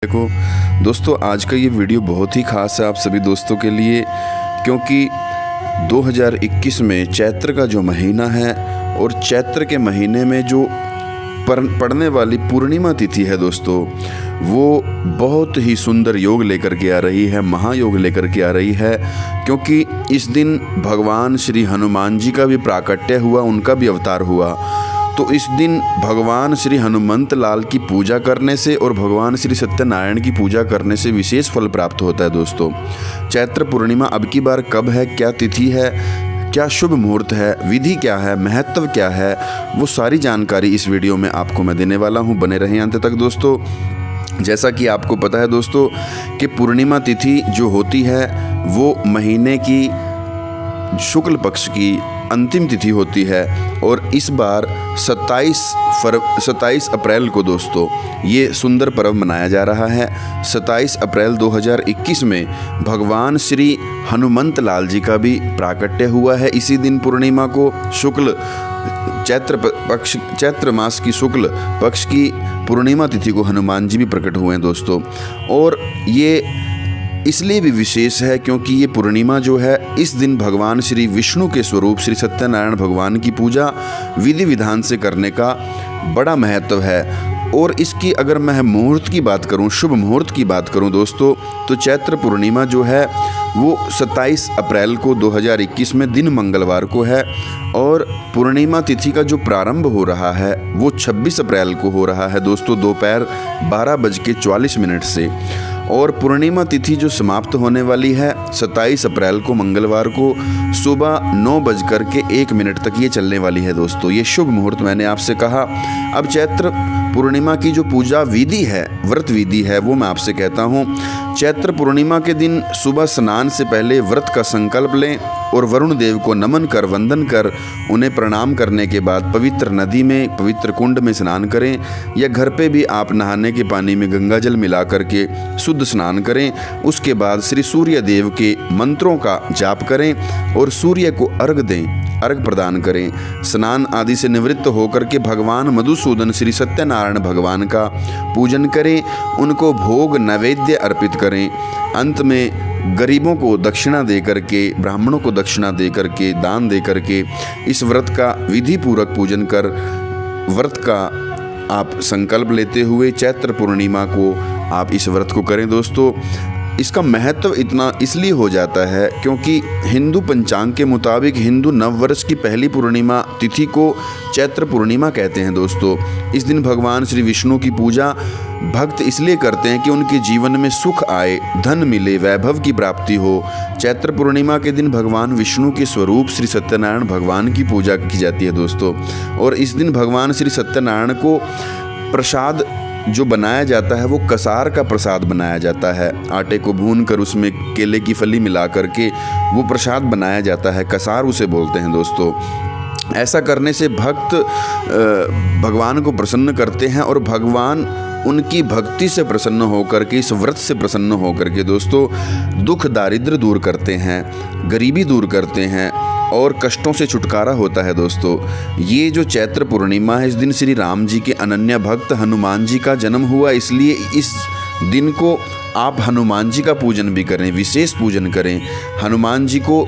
देखो दोस्तों, आज का ये वीडियो बहुत ही ख़ास है आप सभी दोस्तों के लिए, क्योंकि 2021 में चैत्र का जो महीना है और चैत्र के महीने में जो पड़ने वाली पूर्णिमा तिथि है दोस्तों, वो बहुत ही सुंदर योग लेकर के आ रही है, महायोग लेकर के आ रही है। क्योंकि इस दिन भगवान श्री हनुमान जी का भी प्राकट्य हुआ, उनका भी अवतार हुआ। तो इस दिन भगवान श्री हनुमंत लाल की पूजा करने से और भगवान श्री सत्यनारायण की पूजा करने से विशेष फल प्राप्त होता है दोस्तों। चैत्र पूर्णिमा अब की बार कब है, क्या तिथि है, क्या शुभ मुहूर्त है, विधि क्या है, महत्व क्या है, वो सारी जानकारी इस वीडियो में आपको मैं देने वाला हूँ। बने रहें अंत तक दोस्तों। जैसा कि आपको पता है दोस्तों कि पूर्णिमा तिथि जो होती है वो महीने की शुक्ल पक्ष की अंतिम तिथि होती है, और इस बार 27 अप्रैल को दोस्तों ये सुंदर पर्व मनाया जा रहा है। 27 अप्रैल 2021 में भगवान श्री हनुमंत लाल जी का भी प्राकट्य हुआ है। इसी दिन पूर्णिमा को शुक्ल चैत्र मास की शुक्ल पक्ष की पूर्णिमा तिथि को हनुमान जी भी प्रकट हुए हैं दोस्तों। और ये इसलिए भी विशेष है क्योंकि ये पूर्णिमा जो है, इस दिन भगवान श्री विष्णु के स्वरूप श्री सत्यनारायण भगवान की पूजा विधि विधान से करने का बड़ा महत्व है। और इसकी अगर मैं मुहूर्त की बात करूं, शुभ मुहूर्त की बात करूं दोस्तों, तो चैत्र पूर्णिमा जो है वो 27 अप्रैल को 2021 में दिन मंगलवार को है, और पूर्णिमा तिथि का जो प्रारंभ हो रहा है वो 26 अप्रैल को हो रहा है दोस्तों, दोपहर 12:44 से। और पूर्णिमा तिथि जो समाप्त होने वाली है 27 अप्रैल को मंगलवार को सुबह 9:01 तक ये चलने वाली है दोस्तों। ये शुभ मुहूर्त मैंने आपसे कहा। अब चैत्र पूर्णिमा की जो पूजा विधि है, व्रत विधि है, वो मैं आपसे कहता हूँ। चैत्र पूर्णिमा के दिन सुबह स्नान से पहले व्रत का संकल्प लें और वरुण देव को नमन कर, वंदन कर, उन्हें प्रणाम करने के बाद पवित्र नदी में, पवित्र कुंड में स्नान करें, या घर पे भी आप नहाने के पानी में गंगा जल मिला करके शुद्ध स्नान करें। उसके बाद श्री सूर्य देव के मंत्रों का जाप करें और सूर्य को अर्घ दें, अर्घ प्रदान करें। स्नान आदि से निवृत्त होकर के भगवान मधुसूदन श्री सत्यनारायण भगवान का पूजन करें, उनको भोग नैवेद्य अर्पित करें। अंत में गरीबों को दक्षिणा दे करके, ब्राह्मणों को दक्षिणा दे करके, दान दे करके इस व्रत का विधि पूर्वक पूजन कर व्रत का आप संकल्प लेते हुए चैत्र पूर्णिमा को आप इस व्रत को करें दोस्तों। इसका महत्व इतना इसलिए हो जाता है क्योंकि हिंदू पंचांग के मुताबिक हिंदू नववर्ष की पहली पूर्णिमा तिथि को चैत्र पूर्णिमा कहते हैं दोस्तों। इस दिन भगवान श्री विष्णु की पूजा भक्त इसलिए करते हैं कि उनके जीवन में सुख आए, धन मिले, वैभव की प्राप्ति हो। चैत्र पूर्णिमा के दिन भगवान विष्णु के स्वरूप श्री सत्यनारायण भगवान की पूजा की जाती है दोस्तों। और इस दिन भगवान श्री सत्यनारायण को प्रसाद जो बनाया जाता है वो कसार का प्रसाद बनाया जाता है। आटे को भून कर उसमें केले की फली मिला करके वो प्रसाद बनाया जाता है, कसार उसे बोलते हैं दोस्तों। ऐसा करने से भक्त भगवान को प्रसन्न करते हैं और भगवान उनकी भक्ति से प्रसन्न होकर के, इस व्रत से प्रसन्न होकर के दोस्तों दुख दारिद्र दूर करते हैं, गरीबी दूर करते हैं और कष्टों से छुटकारा होता है दोस्तों। ये जो चैत्र पूर्णिमा है, इस दिन श्री राम जी के अनन्य भक्त हनुमान जी का जन्म हुआ, इसलिए इस दिन को आप हनुमान जी का पूजन भी करें, विशेष पूजन करें। हनुमान जी को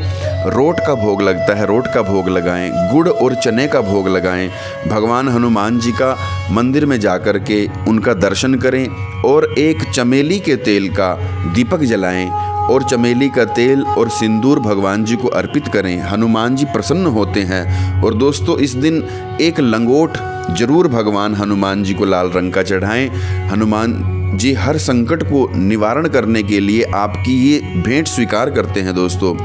रोट का भोग लगता है, रोट का भोग लगाएं, गुड़ और चने का भोग लगाएं। भगवान हनुमान जी का मंदिर में जाकर के उनका दर्शन करें और एक चमेली के तेल का दीपक जलाएं और चमेली का तेल और सिंदूर भगवान जी को अर्पित करें। हनुमान जी प्रसन्न होते हैं। और दोस्तों इस दिन एक लंगोट जरूर भगवान हनुमान जी को लाल रंग का चढ़ाएं। हनुमान जी हर संकट को निवारण करने के लिए आपकी ये भेंट स्वीकार करते हैं दोस्तों।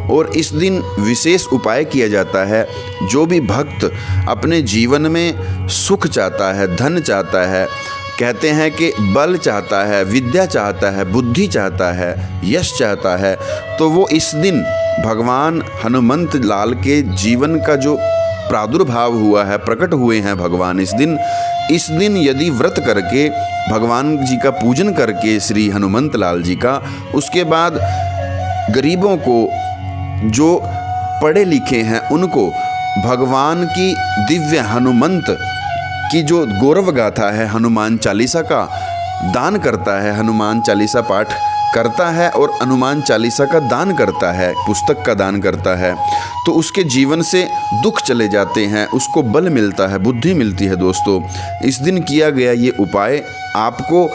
और इस दिन विशेष उपाय किया जाता है। जो भी भक्त अपने जीवन में सुख चाहता है, धन चाहता है, कहते हैं कि बल चाहता है, विद्या चाहता है, बुद्धि चाहता है, यश चाहता है, तो वो इस दिन भगवान हनुमंत लाल के जीवन का जो प्रादुर्भाव हुआ है, प्रकट हुए हैं भगवान इस दिन यदि व्रत करके भगवान जी का पूजन करके श्री हनुमंत लाल जी का, उसके बाद गरीबों को, जो पढ़े लिखे हैं उनको भगवान की दिव्य हनुमंत की जो गौरव गाथा है हनुमान चालीसा का, दान करता है, हनुमान चालीसा पाठ करता है और हनुमान चालीसा का दान करता है, पुस्तक का दान करता है, तो उसके जीवन से दुख चले जाते हैं, उसको बल मिलता है, बुद्धि मिलती है। दोस्तों, इस दिन किया गया ये उपाय आपको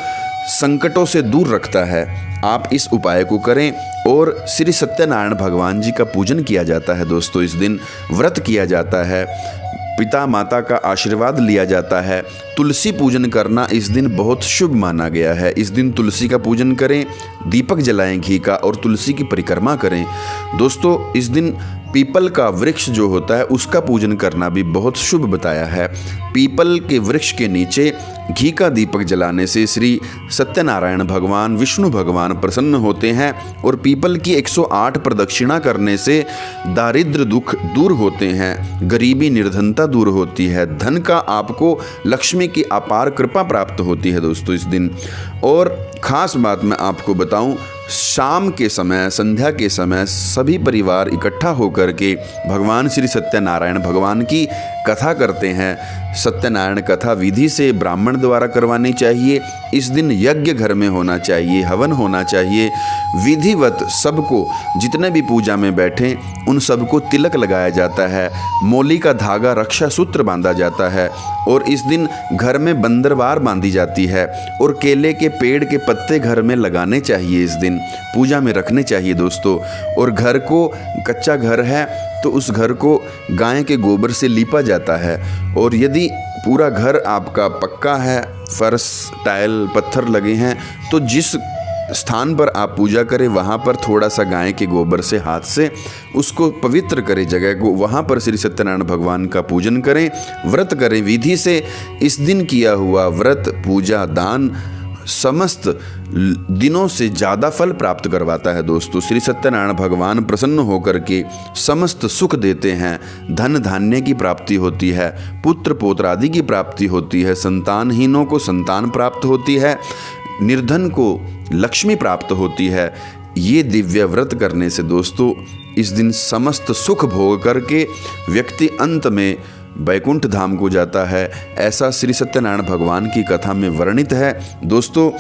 संकटों से दूर रखता है। आप इस उपाय को करें और श्री सत्यनारायण भगवान जी का पूजन किया जाता है। दोस्तों, इस दिन व्रत किया जाता है, पिता माता का आशीर्वाद लिया जाता है। तुलसी पूजन करना इस दिन बहुत शुभ माना गया है। इस दिन तुलसी का पूजन करें, दीपक जलाएं घी का और तुलसी की परिक्रमा करें। दोस्तों, इस दिन पीपल का वृक्ष जो होता है उसका पूजन करना भी बहुत शुभ बताया है। पीपल के वृक्ष के नीचे घी का दीपक जलाने से श्री सत्यनारायण भगवान विष्णु भगवान प्रसन्न होते हैं और पीपल की 108 प्रदक्षिणा करने से दारिद्र दुख दूर होते हैं, गरीबी निर्धनता दूर होती है, धन का आपको लक्ष्मी की अपार कृपा प्राप्त होती है। दोस्तों, इस दिन और ख़ास बात मैं आपको बताऊं, शाम के समय, संध्या के समय सभी परिवार इकट्ठा होकर के भगवान श्री सत्यनारायण भगवान की कथा करते हैं। सत्यनारायण कथा विधि से ब्राह्मण द्वारा करवानी चाहिए। इस दिन यज्ञ घर में होना चाहिए, हवन होना चाहिए। विधिवत सबको, जितने भी पूजा में बैठे उन सबको तिलक लगाया जाता है, मौली का धागा रक्षा सूत्र बांधा जाता है और इस दिन घर में बंदरवार बांधी जाती है और केले के पेड़ के पत्ते घर में लगाने चाहिए, इस दिन पूजा में रखने चाहिए। दोस्तों, और घर को, कच्चा घर है तो उस घर को गाय के गोबर से लीपा जाता है और यदि पूरा घर आपका पक्का है, फर्श, टाइल, पत्थर लगे हैं, तो जिस स्थान पर आप पूजा करें वहाँ पर थोड़ा सा गाय के गोबर से हाथ से उसको पवित्र करें जगह को, वहाँ पर श्री सत्यनारायण भगवान का पूजन करें, व्रत करें विधि से। इस दिन किया हुआ व्रत, पूजा, दान समस्त दिनों से ज़्यादा फल प्राप्त करवाता है। दोस्तों, श्री सत्यनारायण भगवान प्रसन्न होकर के समस्त सुख देते हैं। धन धान्य की प्राप्ति होती है, पुत्र पौत्र आदि की प्राप्ति होती है, संतानहीनों को संतान प्राप्त होती है, निर्धन को लक्ष्मी प्राप्त होती है। ये दिव्य व्रत करने से दोस्तों इस दिन समस्त सुख भोग करके व्यक्ति अंत में बैकुंठ धाम को जाता है। ऐसा श्री सत्यनारायण भगवान की कथा में वर्णित है। दोस्तों,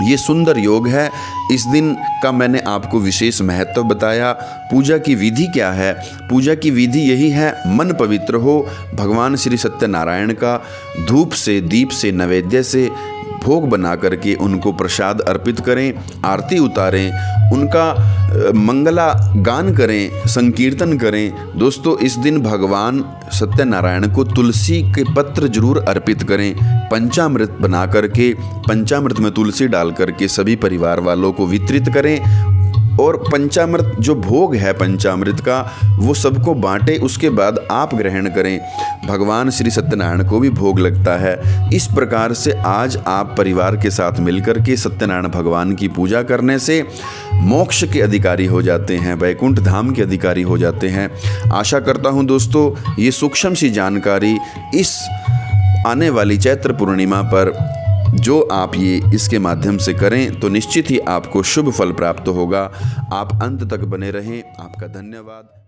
ये सुंदर योग है। इस दिन का मैंने आपको विशेष महत्व बताया। पूजा की विधि क्या है? पूजा की विधि यही है, मन पवित्र हो, भगवान श्री सत्यनारायण का धूप से, दीप से, नैवेद्य से भोग बना करके उनको प्रसाद अर्पित करें, आरती उतारें, उनका मंगला गान करें, संकीर्तन करें। दोस्तों, इस दिन भगवान सत्यनारायण को तुलसी के पत्र जरूर अर्पित करें। पंचामृत बना करके, पंचामृत में तुलसी डाल करके सभी परिवार वालों को वितरित करें और पंचामृत जो भोग है पंचामृत का वो सबको बांटें, उसके बाद आप ग्रहण करें। भगवान श्री सत्यनारायण को भी भोग लगता है। इस प्रकार से आज आप परिवार के साथ मिलकर के सत्यनारायण भगवान की पूजा करने से मोक्ष के अधिकारी हो जाते हैं, वैकुंठ धाम के अधिकारी हो जाते हैं। आशा करता हूँ दोस्तों ये सूक्ष्म सी जानकारी इस आने वाली चैत्र पूर्णिमा पर जो आप ये इसके माध्यम से करें तो निश्चित ही आपको शुभ फल प्राप्त होगा। आप अंत तक बने रहें। आपका धन्यवाद।